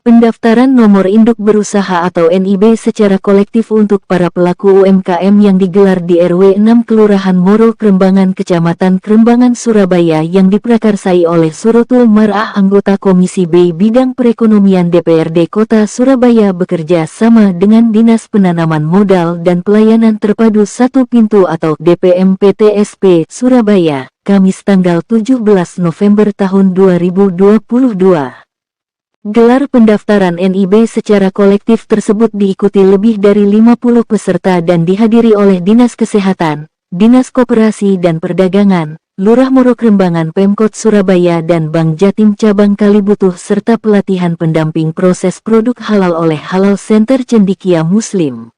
Pendaftaran nomor induk berusaha atau NIB secara kolektif untuk para pelaku UMKM yang digelar di RW 6 Kelurahan Moro Krembangan Kecamatan Krembangan Surabaya yang diprakarsai oleh Suratul Mar'ah anggota Komisi B Bidang Perekonomian DPRD Kota Surabaya bekerja sama dengan Dinas Penanaman Modal dan Pelayanan Terpadu Satu Pintu atau DPMPTSP Surabaya, Kamis tanggal 17 November tahun 2022. Gelar pendaftaran NIB secara kolektif tersebut diikuti lebih dari 50 peserta dan dihadiri oleh Dinas Kesehatan, Dinas Koperasi dan Perdagangan, Lurah Moro Krembangan Pemkot Surabaya dan Bank Jatim Cabang Kalibutuh serta pelatihan pendamping proses produk halal oleh Halal Center Cendikia Muslim.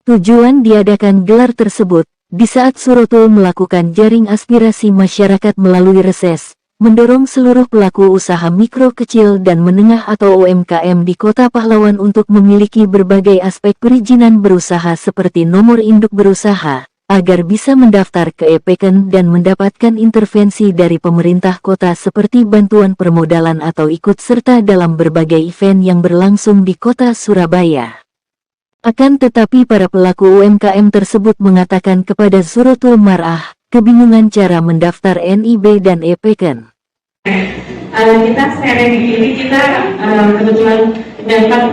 Tujuan diadakan gelar tersebut, di saat Suratul melakukan jaring aspirasi masyarakat melalui reses, mendorong seluruh pelaku usaha mikro kecil dan menengah atau UMKM di Kota Pahlawan untuk memiliki berbagai aspek perizinan berusaha seperti nomor induk berusaha, agar bisa mendaftar ke EPKEN dan mendapatkan intervensi dari pemerintah kota seperti bantuan permodalan atau ikut serta dalam berbagai event yang berlangsung di Kota Surabaya. Akan tetapi para pelaku UMKM tersebut mengatakan kepada Suratul Mar'ah, kebingungan cara mendaftar NIB dan EPKEN. Kita sharing ini kita kebetulan dapat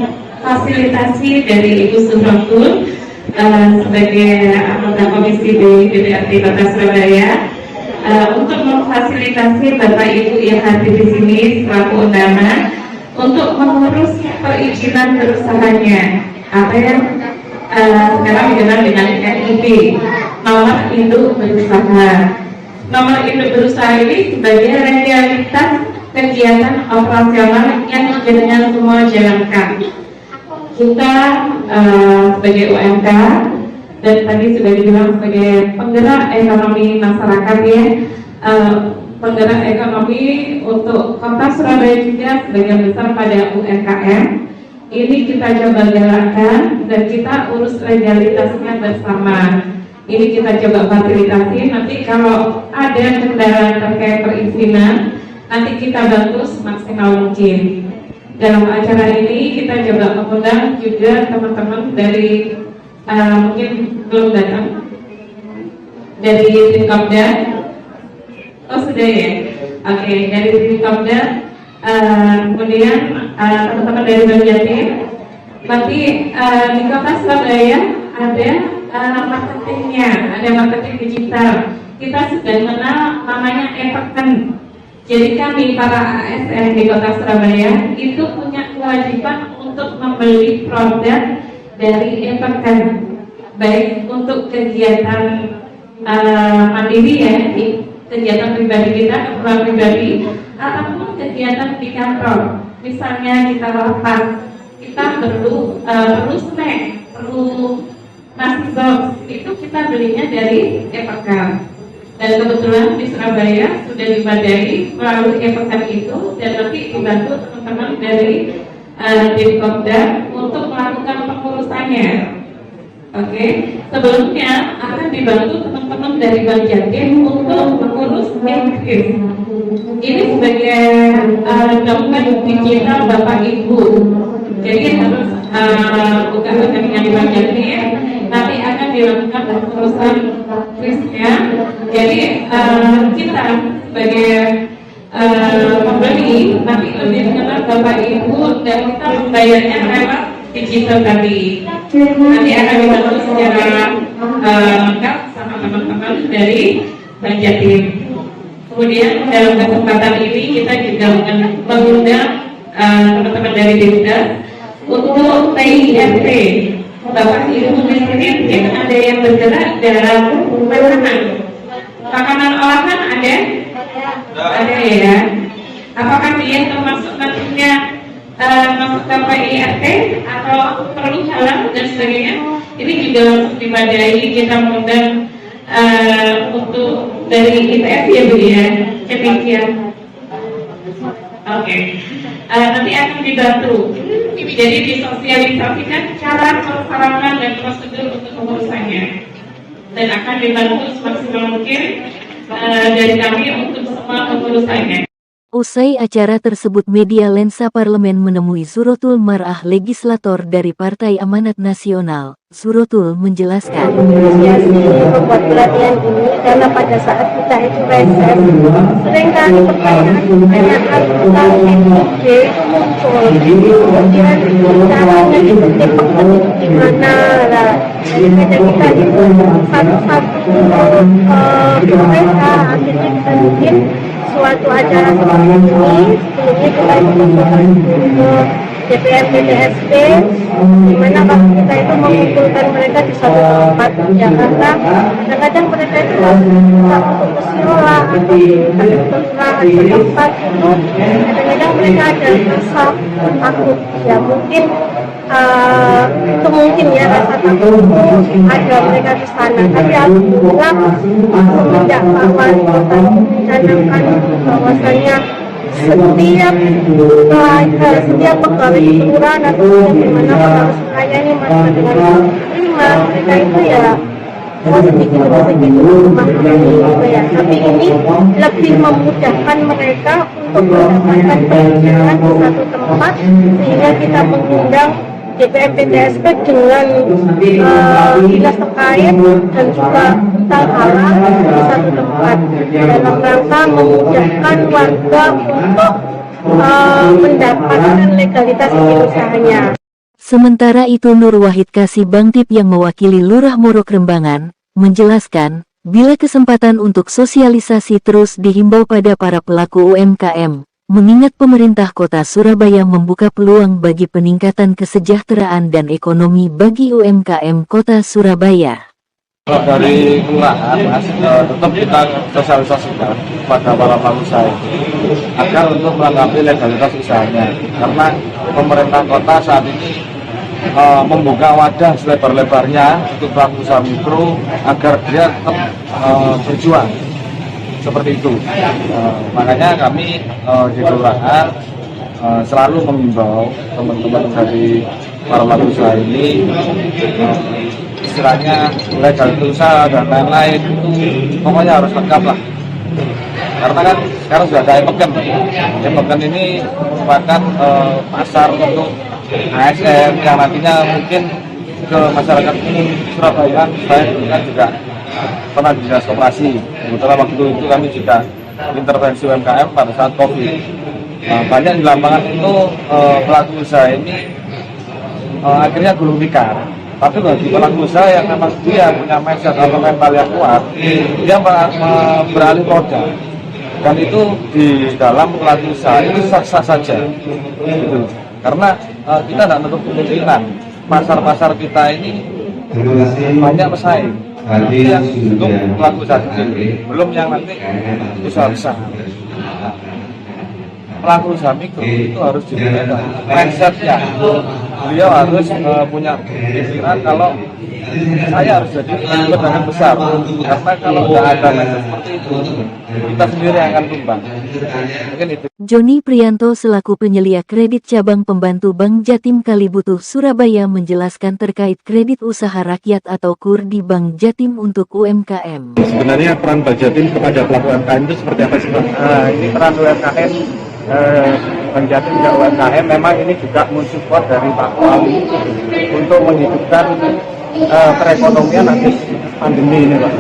fasilitasi dari Ibu Suratul sebagai anggota Komisi B DPRD Kota Surabaya untuk memfasilitasi Bapak Ibu yang hadir di sini selaku undangan untuk mengurus perizinan berusahanya apa yang sekarang dikenal dengan NIB, nomor induk berusaha. Nomor induk berusaha ini sebagai realitas kegiatan operasional yang dengan semua jalankan. Kita sebagai UMK dan tadi sudah dibilang sebagai penggerak ekonomi masyarakat ya, penggerak ekonomi untuk Kota Surabaya juga sebagian besar pada UMKM. Ini kita coba gerakkan dan kita urus legalitasnya bersama. Ini kita coba fasilitasi, nanti kalau ada kendala terkait perizinan, nanti kita bantu semaksimal mungkin. Dalam acara ini kita coba mengundang juga teman-teman dari mungkin belum datang dari Timkopda. Oh sudah ya? Oke, dari Timkopda. Kemudian teman-teman dari Bank Jatim. Nanti di Kota Surabaya ada marketingnya, ada marketing digital. Kita sudah mengenal namanya EPKEN. Jadi kami para ASN di Kota Surabaya itu punya kewajiban untuk membeli produk dari EPKEN, baik untuk kegiatan mandiri ya, kegiatan pribadi kita, keperluan pribadi, ataupun kegiatan di kantor. Misalnya kita rapat, kita perlu snack, perlu nasi box, itu kita belinya dari EPKEN. Dan kebetulan di Surabaya sudah dimadai melalui EPKEN itu, dan nanti dibantu teman-teman dari Dimkopda untuk melakukan pengurusannya. Oke, sebelumnya akan dibantu teman-teman dari Bank Jatim untuk mengurus e-kris. Ini sebagai dompet digital Bapak Ibu. Jadi harus buka rekeningnya di Bank Jatim. Nanti akan dilakukan pengurusan krisnya. Jadi kita sebagai pembeli nanti lebih mengenal Bapak Ibu dan kita membayarnya lewat digital tadi. Nanti akan dibantu secara lengkap sama teman-teman dari Bank Jatim. Kemudian dalam kesempatan ini kita juga mengundang teman-teman dari Dinas untuk TIRT. Bapak Ibu di sini mungkin ada yang bergerak dalam makanan olahan ada ya. Apakah dia termasuk nantinya masuk ke PIRT atau perlu halal dan sebagainya? Ini juga dimadai. Kita mengundang untuk dari ITF ya Bu ya, demikian. Oke. Nanti akan dibantu. Jadi disosialisasikan cara persyaratan dan prosedur untuk pengurusannya, dan akan dibantu semaksimal mungkin dari kami untuk semua pengurusannya. Usai acara tersebut media lensa parlemen menemui Suratul Mar'ah legislator dari Partai Amanat Nasional. Suratul menjelaskan. Asosiasi membuat pelatihan ini karena pada saat kita itu reses, seringkali pertanyaan tentang NIB itu muncul. Kemudian caranya itu dipekut itu gimana lah. Jadi kadang kita itu satu-satu mereka akhirnya kita bikin suatu acara seperti ini. Sebelumnya kita itu konsultasi ke DPRD DSP, di mana kita itu mengumpulkan mereka di satu tempat di Jakarta. Kadang-kadang mereka itu minta untuk kesiola atau keterangan setempat itu. Kadang-kadang mereka ada rasa takut. Ya mungkin itu mungkin ya rasa takut itu ada mereka di sana. Tapi alhamdulillah semenjak Pak Wali Kota mencanangkan bahwasanya setiap pegawai di kelurahan atau bagaimana harus melayani mereka dengan prima, mereka itu ya sedikit demi sedikit memahami gitu ya. Tapi ini lebih memudahkan mereka untuk mendapatkan pendidikan di satu tempat, sehingga kita mengundang DPRD DSP dengan dinas terkait dan juga halal di satu tempat dalam rangka memudahkan warga untuk mendapatkan legalitas usahanya. Sementara itu Nur Wahid Kasih Bangtip yang mewakili Lurah Moro Krembangan, menjelaskan, bila kesempatan untuk sosialisasi terus dihimbau pada para pelaku UMKM, mengingat pemerintah kota Surabaya membuka peluang bagi peningkatan kesejahteraan dan ekonomi bagi UMKM kota Surabaya. Kalau dari kelurahan, Mas, tetap kita sosialisasikan pada para pelaku usaha agar untuk melengkapi legalitas usahanya. Karena pemerintah kota saat ini membuka wadah selebar-lebarnya untuk pelaku usaha mikro agar dia tetap berjuang seperti itu. Makanya kami di kelurahan selalu mengimbau teman-teman dari para pelaku usaha ini, istilahnya legal usaha dan lain-lain itu pokoknya harus lengkap lah. Karena kan sekarang sudah ada Epeken ini merupakan pasar untuk ASN yang nantinya mungkin ke masyarakat umum Surabaya. Saya kan juga pernah di dinas koperasi. Kebetulan waktu itu kami juga intervensi UMKM pada saat COVID. Banyak di lapangan itu pelaku usaha ini akhirnya gulung tikar. Tapi bagi pelaku usaha yang memang dia punya mindset atau mental yang kuat, dia beralih modal. Dan itu di dalam pelaku usaha itu sah-sah saja. Gitu. Karena kita tidak menutup kemungkinan pasar-pasar kita ini banyak pesaing. Yang untuk pelaku usaha kecil, belum yang nanti usaha besar. Pelaku usaha mikro itu harus juga mindsetnya. Beliau harus punya pikiran kalau saya harus jadi pedagang besar. Karena kalau tidak ada mindset seperti itu, kita sendiri yang akan tumbang. Mungkin itu. Joni Prianto selaku penyelia kredit cabang pembantu Bank Jatim Kalibutuh Surabaya menjelaskan terkait kredit usaha rakyat atau KUR di Bank Jatim untuk UMKM. Sebenarnya peran Bank Jatim kepada pelaku UMKM itu seperti apa sih Pak? Ini peran UMKM, Bank Jatim juga UMKM memang ini juga mensupport dari Pak Wali untuk menghidupkan perekonomian habis pandemi ini Pak.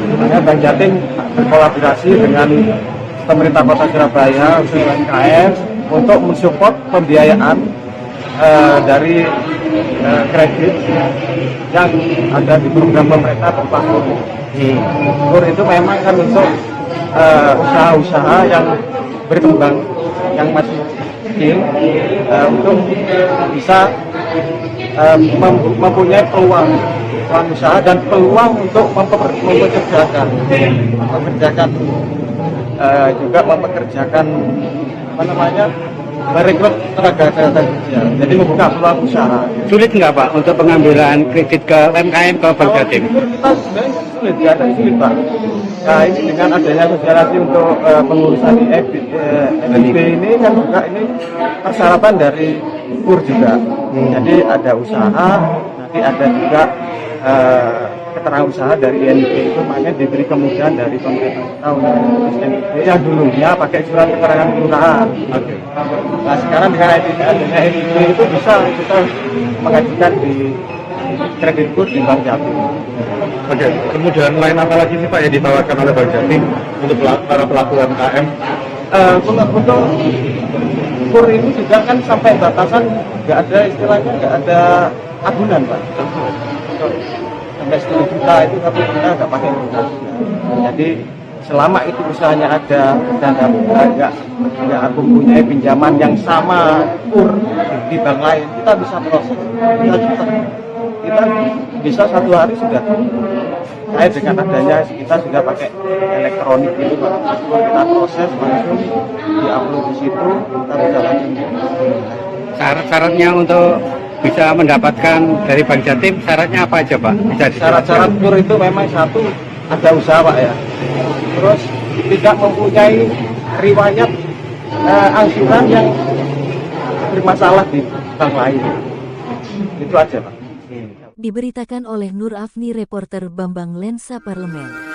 Makanya Bank Jatim berkolaborasi dengan pemerintah kota Surabaya untuk UMKM untuk mensupport pembiayaan dari kredit yang ada di program pemerintah berupa KUR. KUR itu memang kan untuk usaha-usaha yang berkembang, yang masih kecil, untuk bisa mempunyai peluang usaha dan peluang untuk mempekerjakan juga mempekerjakan merekrut tenaga kerja, jadi membuka peluang usaha. Sulit nggak Pak untuk pengambilan kredit ke UMKM ke Bank Jatim? Sulit, ya, sulit Pak. Nah ini dengan adanya sosialisasi untuk pengurusan NIB ini kan juga ini persyaratan dari KUR juga. Jadi ada usaha, nanti ada juga keterausaha dari NIB itu makanya diberi kemudahan dari pemerintah kota untuk mengurus NIB yang dulunya pakai surat keterangan kelurahan. Nah sekarang dengan adanya NIB itu bisa kita mengajukan di kredit kur di Bank Jatim. Oke, kemudian lain apa lagi sih Pak yang ditawarkan oleh Bank Jatim untuk para pelaku UMKM? Untuk kur ini juga kan sampai batasan nggak ada istilahnya nggak ada agunan Pak. Sampai 10 juta itu tapi kita nggak pakai agunan. Jadi selama itu usahanya ada dan nggak aku punya pinjaman yang sama kur di bank lain, kita bisa proses, kita bisa 1 hari sudah kait dengan adanya kita sudah pakai elektronik itu Pak. Kita proses langsung diupload di situ, kita bisa langsung. Syarat-syaratnya untuk bisa mendapatkan dari Bank Jatim, syaratnya apa aja Pak? Bisa Syarat-syarat kur itu memang satu ada usaha Pak ya. Terus tidak mempunyai riwayat angsuran yang bermasalah di bank lain. Itu aja Pak. Diberitakan oleh Nur Afni, reporter Bambang Lensa Parlemen.